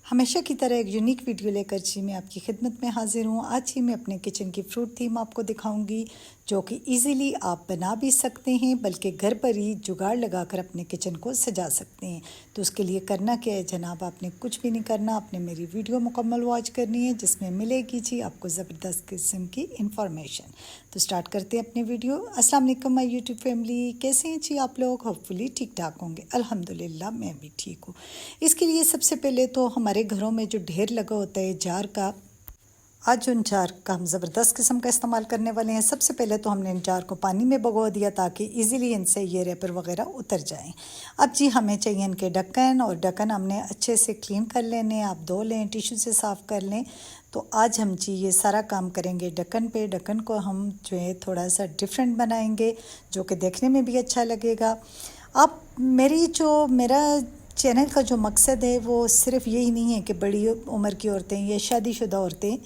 हमेशा की तरह एक यूनिक वीडियो लेकर जी मैं आपकी खिदमत में हाजिर हूँ। आज ही मैं अपने किचन की फ्रूट थीम आपको दिखाऊंगी, जो कि इजीली आप बना भी सकते हैं, बल्कि घर पर ही जुगाड़ लगाकर अपने किचन को सजा सकते हैं। तो उसके लिए करना क्या है जनाब, आपने कुछ भी नहीं करना, आपने मेरी वीडियो मुकम्मल वॉच करनी है, जिसमें मिलेगी जी आपको ज़बरदस्त किस्म की इंफॉर्मेशन। तो स्टार्ट करते हैं अपनी वीडियो। अस्सलाम वालेकुम माय यूट्यूब फैमिली, कैसे हैं जी आप लोग? होपफुली ठीक ठाक होंगे। अल्हम्दुलिल्लाह मैं भी ठीक हूँ। इसके लिए सबसे पहले तो हमारे घरों में जो ढेर लगा होता है जार का, आज उन जार का हम ज़बरदस्त किस्म का इस्तेमाल करने वाले हैं। सबसे पहले तो हमने इन जार को पानी में भिगो दिया ताकि इजीली इनसे ये रैपर वगैरह उतर जाएं। अब जी हमें चाहिए इनके ढक्कन, और ढक्कन हमने अच्छे से क्लीन कर लेने, आप धो लें, टिश्यू से साफ़ कर लें। तो आज हम जी ये सारा काम करेंगे ढक्कन पे। ढक्कन को हम जो है थोड़ा सा डिफरेंट बनाएंगे, जो कि देखने में भी अच्छा लगेगा। आप मेरा चैनल का जो मकसद है वो सिर्फ़ यही नहीं है कि बड़ी उम्र की औरतें या शादीशुदा औरतें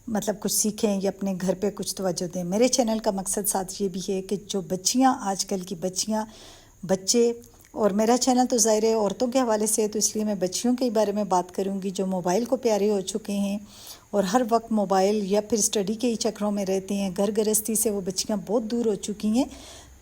मतलब कुछ सीखें या अपने घर पे कुछ तवज्जो दें। मेरे चैनल का मकसद साथ ये भी है कि जो बच्चियाँ, आजकल की बच्चियाँ, बच्चे, और मेरा चैनल तो ज़ाहिर है औरतों के हवाले से है, तो इसलिए मैं बच्चियों के बारे में बात करूँगी जो मोबाइल को प्यारे हो चुके हैं और हर वक्त मोबाइल या फिर स्टडी के ही चक्रों में रहती हैं। घर गृहस्थी से वो बच्चियाँ बहुत दूर हो चुकी हैं।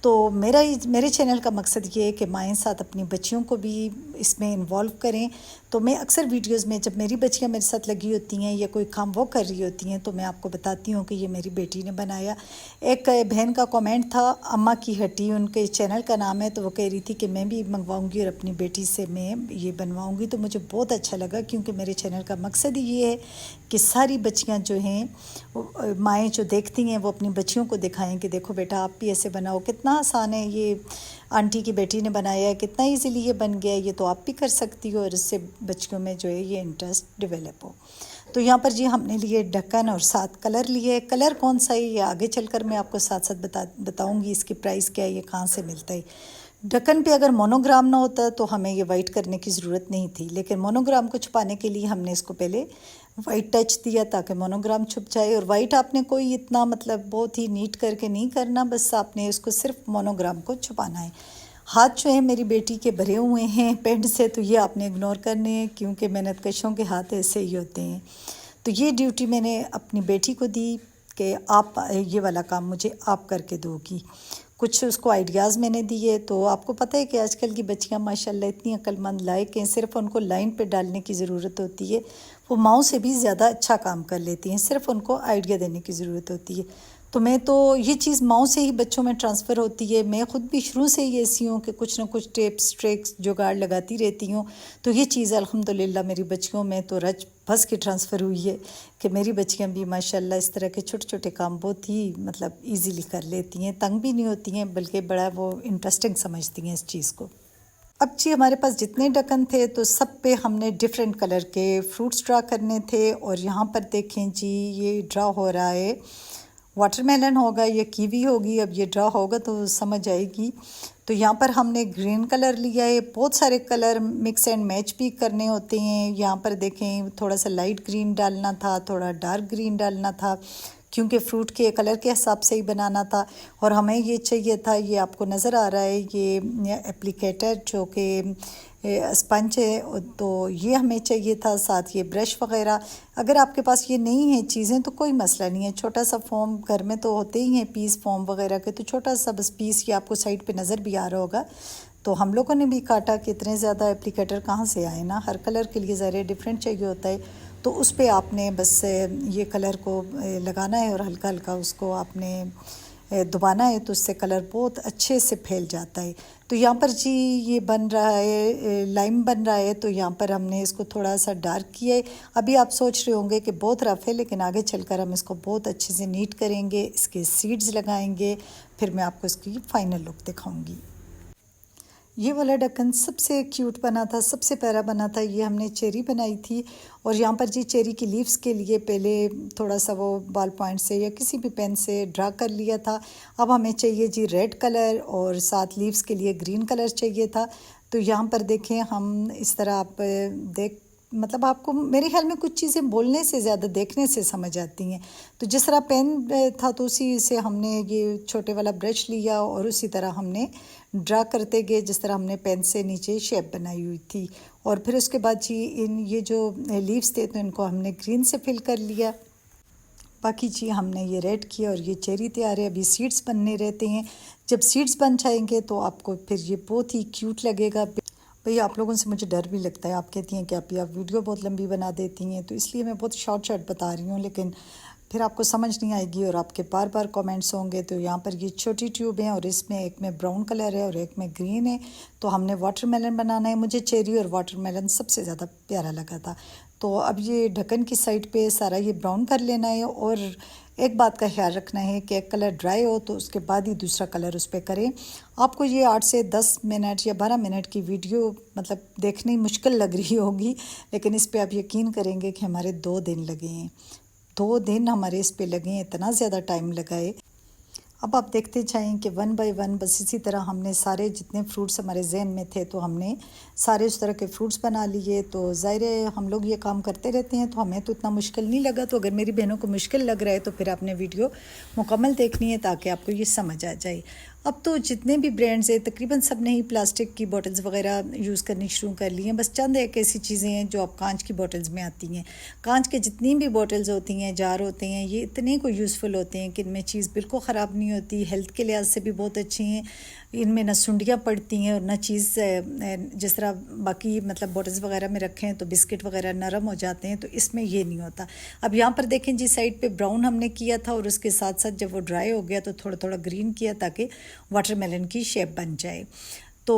तो मेरे चैनल का मकसद ये है कि माएँ साथ अपनी बच्चियों को भी इसमें इन्वॉल्व करें। तो मैं अक्सर वीडियोस में जब मेरी बच्चियां मेरे साथ लगी होती हैं या कोई काम वो कर रही होती हैं तो मैं आपको बताती हूँ कि ये मेरी बेटी ने बनाया। एक बहन का कमेंट था, अम्मा की हट्टी उनके चैनल का नाम है, तो वो कह रही थी कि मैं भी मंगवाऊँगी और अपनी बेटी से मैं ये बनवाऊँगी। तो मुझे बहुत अच्छा लगा, क्योंकि मेरे चैनल का मकसद ही ये है कि सारी बच्चियाँ जो हैं, माएँ जो देखती हैं वो अपनी बच्चियों को दिखाएं कि देखो बेटा आप भी ऐसे बनाओ, कितना आसान है, ये आंटी की बेटी ने बनाया है, कितना इजीली ये बन गया, ये तो आप भी कर सकती हो, और इससे बच्चियों में जो है ये इंटरेस्ट डेवलप हो। तो यहाँ पर जी हमने लिए ढक्कन और 7 कलर लिए। कलर कौन सा है ये आगे चलकर मैं आपको साथ साथ बताऊँगी, इसकी प्राइस क्या है, ये कहाँ से मिलता है। ढक्कन पे अगर मोनोग्राम ना होता तो हमें ये वाइट करने की ज़रूरत नहीं थी, लेकिन मोनोग्राम को छुपाने के लिए हमने इसको पहले वाइट टच दिया ताकि मोनोग्राम छुप जाए। और वाइट आपने कोई इतना मतलब बहुत ही नीट करके नहीं करना, बस आपने इसको सिर्फ मोनोग्राम को छुपाना है। हाथ जो है मेरी बेटी के भरे हुए हैं पेंट से, तो ये आपने इग्नोर करने हैं, क्योंकि मेहनतकशों के हाथ ऐसे ही होते हैं। तो ये ड्यूटी मैंने अपनी बेटी को दी कि आप ये वाला काम मुझे आप करके दोगी। कुछ उसको आइडियाज़ मैंने दिए। तो आपको पता है कि आजकल की बच्चियां माशाल्लाह इतनी अक्लमंद लायक हैं, सिर्फ उनको लाइन पे डालने की ज़रूरत होती है, वो माओ से भी ज़्यादा अच्छा काम कर लेती हैं, सिर्फ उनको आइडिया देने की ज़रूरत होती है। तो मैं तो ये चीज़ माओ से ही बच्चों में ट्रांसफ़र होती है। मैं ख़ुद भी शुरू से ही ऐसी हूँ कि कुछ ना कुछ टिप्स ट्रिक्स जुगाड़ लगाती रहती हूँ। तो ये चीज़ अल्हम्दुलिल्लाह मेरी बच्चियों में तो रच बस की ट्रांसफ़र हुई है कि मेरी बच्चियाँ भी माशाल्लाह इस तरह के छोटे छोटे काम बहुत ही मतलब ईज़िली कर लेती हैं, तंग भी नहीं होती हैं, बल्कि बड़ा वो इंटरेस्टिंग समझती हैं इस चीज़ को। अब जी हमारे पास जितने ढक्कन थे तो सब पे हमने डिफरेंट कलर के फ्रूट्स ड्रा करने थे। और यहाँ पर देखें जी ये ड्रा हो रहा है, वाटरमेलन होगा या कीवी होगी, अब ये ड्रा होगा तो समझ आएगी। तो यहाँ पर हमने ग्रीन कलर लिया है, बहुत सारे कलर मिक्स एंड मैच भी करने होते हैं। यहाँ पर देखें थोड़ा सा लाइट ग्रीन डालना था, थोड़ा डार्क ग्रीन डालना था, क्योंकि फ्रूट के कलर के हिसाब से ही बनाना था। और हमें ये चाहिए था, ये आपको नज़र आ रहा है ये एप्लीकेटर जो कि स्पंज है, तो ये हमें चाहिए था, साथ ये ब्रश वगैरह। अगर आपके पास ये नहीं है चीज़ें तो कोई मसला नहीं है, छोटा सा फोम घर में तो होते ही हैं पीस फोम वगैरह के, तो छोटा सा बस पीस ये आपको साइड पे नज़र भी आ रहा होगा। तो हम लोगों ने भी काटा कि इतने ज़्यादा एप्लीकेटर कहाँ से आए ना, हर कलर के लिए ज़रा डिफरेंट चाहिए होता है। तो उस पर आपने बस ये कलर को लगाना है और हल्का हल्का उसको आपने दबाना है, तो उससे कलर बहुत अच्छे से फैल जाता है। तो यहाँ पर जी ये बन रहा है, लाइम बन रहा है, तो यहाँ पर हमने इसको थोड़ा सा डार्क किया है। अभी आप सोच रहे होंगे कि बहुत रफ है, लेकिन आगे चलकर हम इसको बहुत अच्छे से नीट करेंगे, इसके सीड्स लगाएंगे, फिर मैं आपको इसकी फाइनल लुक दिखाऊंगी। ये वाला ढक्कन सबसे क्यूट बना था, सबसे प्यारा बना था, ये हमने चेरी बनाई थी। और यहाँ पर जी चेरी की लीव्स के लिए पहले थोड़ा सा वो बॉल पॉइंट से या किसी भी पेन से ड्रा कर लिया था। अब हमें चाहिए जी रेड कलर, और साथ लीव्स के लिए ग्रीन कलर चाहिए था। तो यहाँ पर देखें हम इस तरह आप देख मतलब आपको मेरे ख्याल में कुछ चीज़ें बोलने से ज़्यादा देखने से समझ आती हैं। तो जिस तरह पेन था तो उसी से हमने ये छोटे वाला ब्रश लिया और उसी तरह हमने ड्रा करते गए, जिस तरह हमने पेन से नीचे शेप बनाई हुई थी। और फिर उसके बाद जी ये जो लीव्स थे तो इनको हमने ग्रीन से फिल कर लिया। बाकी जी हमने ये रेड किया और ये चेरी तैयार है। अभी सीड्स बनने रहते हैं। जब सीड्स बन जाएंगे तो आपको फिर ये बहुत ही क्यूट लगेगा। भैया आप लोगों से मुझे डर भी लगता है, आप कहती हैं कि आप वीडियो बहुत लंबी बना देती हैं, तो इसलिए मैं बहुत शॉर्ट बता रही हूँ, लेकिन फिर आपको समझ नहीं आएगी और आपके बार बार कमेंट्स होंगे। तो यहाँ पर ये छोटी ट्यूब हैं और इसमें एक में ब्राउन कलर है और एक में ग्रीन है। तो हमने वाटरमेलन बनाना है। मुझे चेरी और वाटरमेलन सबसे ज़्यादा प्यारा लगा था। तो अब ये ढक्कन की साइड पे सारा ये ब्राउन कर लेना है और एक बात का ख्याल रखना है कि एक कलर ड्राई हो तो उसके बाद ही दूसरा कलर उस पर करें। आपको ये 8 से 10 मिनट या 12 मिनट की वीडियो मतलब देखनी मुश्किल लग रही होगी, लेकिन इस पे आप यकीन करेंगे कि हमारे 2 दिन लगे हैं। 2 दिन हमारे इस पे लगे हैं, इतना ज़्यादा टाइम लगा है। अब आप देखते जाएं कि 1 बाय 1 बस इसी तरह हमने सारे जितने फ्रूट्स हमारे जहन में थे तो हमने सारे उस तरह के फ्रूट्स बना लिए। तो ज़ाहिर है हम लोग ये काम करते रहते हैं तो हमें तो इतना मुश्किल नहीं लगा। तो अगर मेरी बहनों को मुश्किल लग रहा है तो फिर आपने वीडियो मुकम्मल देखनी है ताकि आपको ये समझ आ जाए। अब तो जितने भी ब्रांड्स हैं तकरीबन सब ने ही प्लास्टिक की बॉटल्स वगैरह यूज़ करनी शुरू कर ली हैं। बस चंद एक ऐसी चीज़ें हैं जो अब कांच की बॉटल्स में आती हैं। कांच के जितनी भी बॉटल्स होती हैं, जार होते हैं, ये इतने को यूज़फुल होते हैं कि इनमें चीज़ बिल्कुल ख़राब नहीं होती, हेल्थ के लिहाज से भी बहुत अच्छी हैं। इनमें ना सुंडियाँ पड़ती हैं और ना चीज़ जिस तरह बाकी मतलब बॉटल्स वगैरह में रखें तो बिस्किट वगैरह नरम हो जाते हैं, तो इसमें ये नहीं होता। अब यहाँ पर देखें जी साइड पे ब्राउन हमने किया था और उसके साथ साथ जब वो ड्राई हो गया तो थोड़ा थोड़ा ग्रीन किया ताकि वाटरमेलन की शेप बन जाए। तो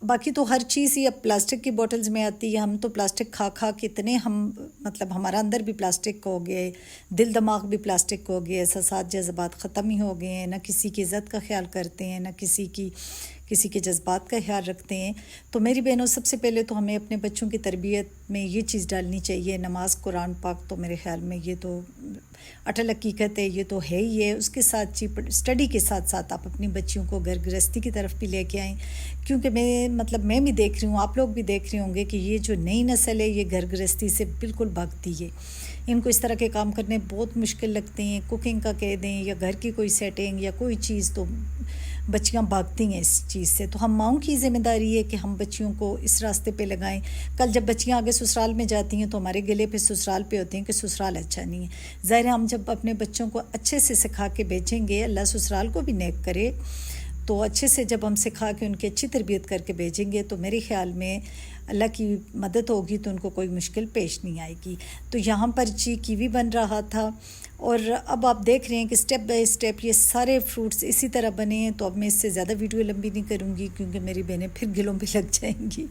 बाकी तो हर चीज़ ही अब प्लास्टिक की बोतल्स में आती है। हम तो प्लास्टिक खा खा के इतने हम मतलब हमारा अंदर भी प्लास्टिक हो गए, दिल दिमाग भी प्लास्टिक हो गए, एहसास जज्बात ख़त्म ही हो गए हैं। ना किसी की इज़्ज़त का ख्याल करते हैं, ना किसी के जज्बात का ख्याल रखते हैं। तो मेरी बहनों सबसे पहले तो हमें अपने बच्चों की तरबियत में ये चीज़ डालनी चाहिए, नमाज कुरान पाक। तो मेरे ख्याल में ये तो अटल हकीकत है, ये तो है ही है। उसके साथ स्टडी के साथ साथ आप अपनी बच्चियों को घर गृहस्थी की तरफ भी लेके आएँ, क्योंकि मैं भी देख रही हूँ, आप लोग भी देख रहे होंगे कि ये जो नई नस्ल है ये घर गृहस्थी से बिल्कुल भागती है। इनको इस तरह के काम करने बहुत मुश्किल लगते हैं। कुकिंग का कह दें या घर की कोई सेटिंग या कोई चीज़, तो बच्चियां भागती हैं इस चीज़ से। तो हम माँओं की ज़िम्मेदारी है कि हम बच्चियों को इस रास्ते पे लगाएं। कल जब बच्चियां आगे ससुराल में जाती हैं तो हमारे गले पे ससुराल पे होते हैं कि ससुराल अच्छा नहीं है। ज़ाहिर है हम जब अपने बच्चों को अच्छे से सिखा के भेजेंगे, अल्लाह ससुराल को भी नेक करे, तो अच्छे से जब हम सिखा के उनकी अच्छी तरबियत करके भेजेंगे तो मेरे ख़्याल में अल्लाह की मदद होगी तो उनको कोई मुश्किल पेश नहीं आएगी। तो यहाँ पर जी कीवी बन रहा था और अब आप देख रहे हैं कि स्टेप बाय स्टेप ये सारे फ्रूट्स इसी तरह बने हैं। तो अब मैं इससे ज़्यादा वीडियो लंबी नहीं करूँगी क्योंकि मेरी बहनें फिर गिलों पे लग जाएंगी।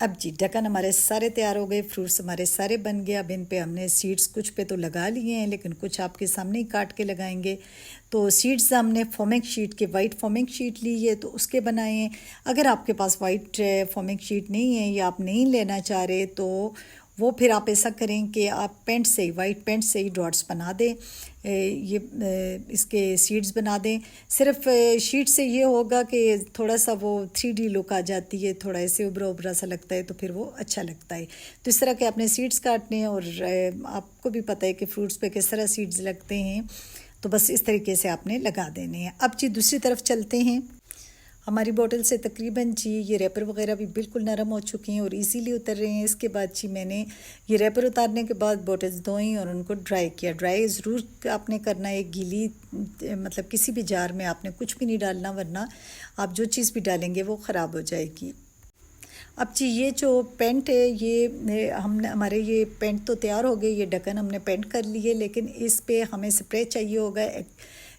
अब जी ढक्कन हमारे सारे तैयार हो गए, फ्रूट्स हमारे सारे बन गए। अब इन पे हमने सीड्स कुछ पे तो लगा लिए हैं लेकिन कुछ आपके सामने ही काट के लगाएंगे। तो सीड्स हमने फॉर्मिंग शीट के वाइट फॉर्मिंग शीट ली है तो उसके बनाए हैं। अगर आपके पास वाइट फॉर्मिंग शीट नहीं है या आप नहीं लेना चाह रहे तो वो फिर आप ऐसा करें कि आप पेंट से ही वाइट पेंट से ही डॉट्स बना दें, इसके सीड्स बना दें। सिर्फ शीट से ये होगा कि थोड़ा सा वो 3D लुक आ जाती है, थोड़ा ऐसे उभरा उभरा सा लगता है तो फिर वो अच्छा लगता है। तो इस तरह के आपने सीड्स काटने हैं और आपको भी पता है कि फ्रूट्स पे किस तरह सीड्स लगते हैं, तो बस इस तरीके से आपने लगा देने हैं। अब जी दूसरी तरफ चलते हैं। हमारी बोतल से तकरीबन जी ये रैपर वगैरह भी बिल्कुल नरम हो चुकी हैं और इजीली उतर रहे हैं। इसके बाद जी मैंने ये रैपर उतारने के बाद बोटल्स धोई और उनको ड्राई किया। ड्राई ज़रूर आपने करना है, गीली मतलब किसी भी जार में आपने कुछ भी नहीं डालना, वरना आप जो चीज़ भी डालेंगे वो ख़राब हो जाएगी। अब जी ये जो पेंट है ये हमारे ये पेंट तो तैयार हो गए, ये ढक्कन हमने पेंट कर लिए, लेकिन इस पे हमें स्प्रे चाहिए होगा।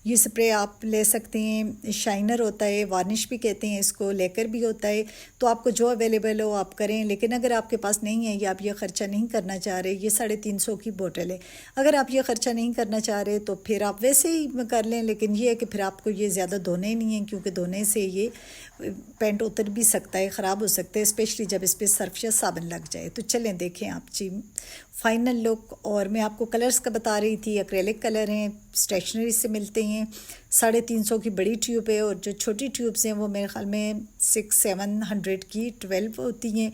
ये स्प्रे आप ले सकते हैं, शाइनर होता है, वार्निश भी कहते हैं इसको, लेकर भी होता है। तो आपको जो अवेलेबल हो आप करें, लेकिन अगर आपके पास नहीं है या आप ये ख़र्चा नहीं करना चाह रहे, ये 350 की बोतल है, अगर आप ये ख़र्चा नहीं करना चाह रहे तो फिर आप वैसे ही कर लें। लेकिन ये है कि फिर आपको ये ज़्यादा धोने नहीं है क्योंकि धोने से ये पेंट उतर भी सकता है, ख़राब हो सकता है, स्पेशली जब इस पर सर्फ या साबुन लग जाए। तो चलें देखें आप जी फाइनल लुक। और मैं आपको कलर्स का बता रही थी, एक्रेलिक कलर हैं, स्टेशनरी से मिलते हैं। 350 की बड़ी ट्यूब है और जो छोटी ट्यूब्स हैं वो मेरे ख्याल में 600-700 की 12 होती हैं।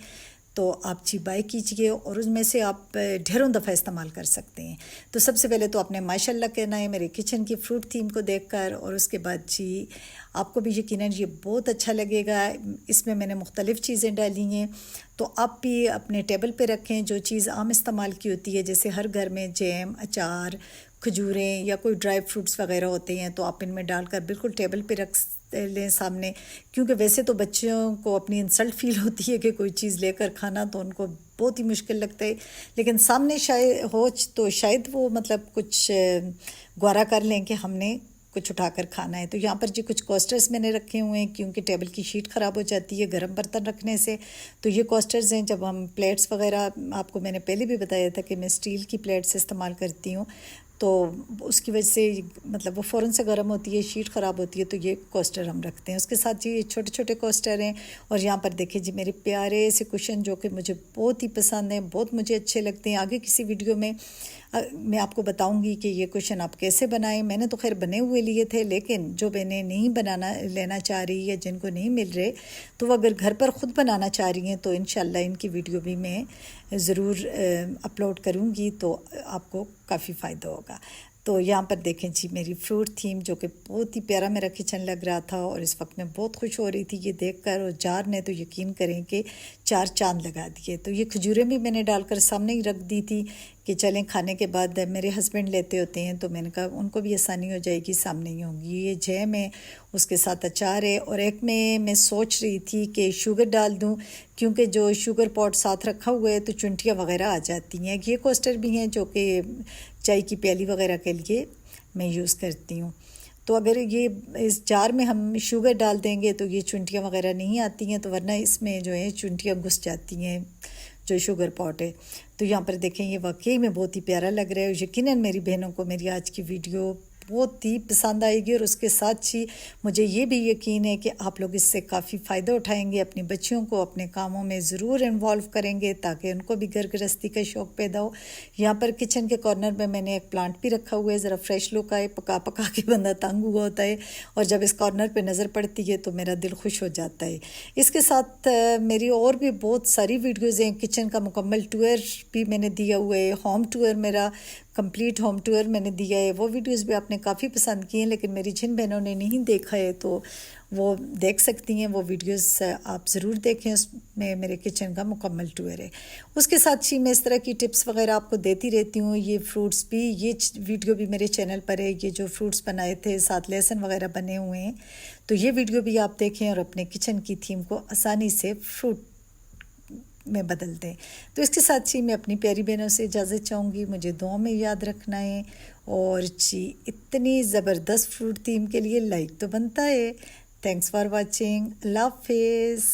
तो आप जी बाय कीजिए और उसमें से आप ढेरों दफ़ा इस्तेमाल कर सकते हैं। तो सबसे पहले तो आपने माशाल्लाह कहना है मेरे किचन की फ्रूट थीम को देखकर, और उसके बाद जी आपको भी यकीनन ये बहुत अच्छा लगेगा। इसमें मैंने मुख्तलिफ़ चीज़ें डाली हैं, तो आप भी अपने टेबल पे रखें। जो चीज़ आम इस्तेमाल की होती है, जैसे हर घर में जैम, अचार, खजूरें या कोई ड्राई फ्रूट्स वगैरह होते हैं, तो आप इनमें डालकर बिल्कुल टेबल पे रख लें सामने। क्योंकि वैसे तो बच्चों को अपनी इंसल्ट फील होती है कि कोई चीज़ लेकर खाना, तो उनको बहुत ही मुश्किल लगता है, लेकिन सामने शायद हो तो शायद वो मतलब कुछ गवारा कर लें कि हमने कुछ उठाकर खाना है। तो यहाँ पर जी कुछ कोस्टर्स मैंने रखे हुए हैं, क्योंकि टेबल की शीट ख़राब हो जाती है गर्म बर्तन रखने से। तो ये कोस्टर्स हैं, जब हम प्लेट्स वगैरह, आपको मैंने पहले भी बताया था कि मैं स्टील की प्लेट्स इस्तेमाल करती हूँ, तो उसकी वजह से मतलब वो फ़ौरन से गर्म होती है, शीट ख़राब होती है, तो ये कोस्टर हम रखते हैं। उसके साथ जी छोटे छोटे कोस्टर हैं, और यहाँ पर देखिए जी मेरे प्यारे से कुशन जो कि मुझे बहुत ही पसंद हैं, बहुत मुझे अच्छे लगते हैं। आगे किसी वीडियो में मैं आपको बताऊंगी कि ये कुशन आप कैसे बनाएं। मैंने तो खैर बने हुए लिए थे, लेकिन जो मैंने नहीं बनाना लेना चाह रही या जिनको नहीं मिल रहे, तो वो अगर घर पर ख़ुद बनाना चाह रही हैं, तो इंशाल्लाह इनकी वीडियो भी मैं ज़रूर अपलोड करूँगी, तो आपको काफ़ी फ़ायदा होगा। तो यहाँ पर देखें जी मेरी फ्रूट थीम, जो कि बहुत ही प्यारा मेरा किचन लग रहा था, और इस वक्त मैं बहुत खुश हो रही थी ये देखकर। और जार ने तो यकीन करें कि 4 चांद लगा दिए। तो ये खजूरें भी मैंने डालकर सामने ही रख दी थी कि चलें खाने के बाद मेरे हस्बैंड लेते होते हैं, तो मैंने कहा उनको भी आसानी हो जाएगी, सामने ही होंगी। ये जैम है, उसके साथ अचार है, और एक में मैं सोच रही थी कि शुगर डाल दूं, क्योंकि जो शुगर पॉट साथ रखा हुआ है तो चुंटियाँ वगैरह आ जाती हैं। ये कोस्टर भी हैं जो कि चाय की प्याली वगैरह के लिए मैं यूज़ करती हूँ। तो अगर ये इस जार में हम शुगर डाल देंगे तो ये चुंटियाँ वगैरह नहीं आती हैं, तो वरना इसमें जो है चुंटियाँ घुस जाती हैं जो शुगर पॉट है। तो यहाँ पर देखें ये वाकई में बहुत ही प्यारा लग रहा है। यकीनन मेरी बहनों को मेरी आज की वीडियो बहुत ही पसंद आएगी, और उसके साथ ही मुझे ये भी यकीन है कि आप लोग इससे काफ़ी फ़ायदा उठाएंगे। अपनी बच्चियों को अपने कामों में ज़रूर इन्वॉल्व करेंगे, ताकि उनको भी घर गृहस्थी का शौक़ पैदा हो। यहाँ पर किचन के कॉर्नर में मैंने एक प्लांट भी रखा हुआ है, ज़रा फ्रेश लुक आए। पका पका के बंदा तंग हुआ होता है, और जब इस कॉर्नर पर नज़र पड़ती है तो मेरा दिल खुश हो जाता है। इसके साथ मेरी और भी बहुत सारी वीडियोज़ हैं। किचन का मुकम्मल टूर भी मैंने दिया हुआ है, होम टूर, मेरा कंप्लीट होम टूर मैंने दिया है। वो वीडियोस भी आपने काफ़ी पसंद किए हैं, लेकिन मेरी जिन बहनों ने नहीं देखा है तो वो देख सकती हैं। वो वीडियोस आप ज़रूर देखें, उसमें मेरे किचन का मुकम्मल टूर है। उसके साथ ही मैं इस तरह की टिप्स वगैरह आपको देती रहती हूँ। ये फ्रूट्स भी, ये वीडियो भी मेरे चैनल पर है। ये जो फ्रूट्स बनाए थे, साथ लहसुन वगैरह बने हुए हैं, तो ये वीडियो भी आप देखें और अपने किचन की थीम को आसानी से फ्रूट में बदल दें। तो इसके साथ ही मैं अपनी प्यारी बहनों से इजाज़त चाहूँगी। मुझे दुआ में याद रखना है, और जी इतनी ज़बरदस्त फ्रूट थीम के लिए लाइक तो बनता है। Thanks for watching. अल्लाह हाफिज़।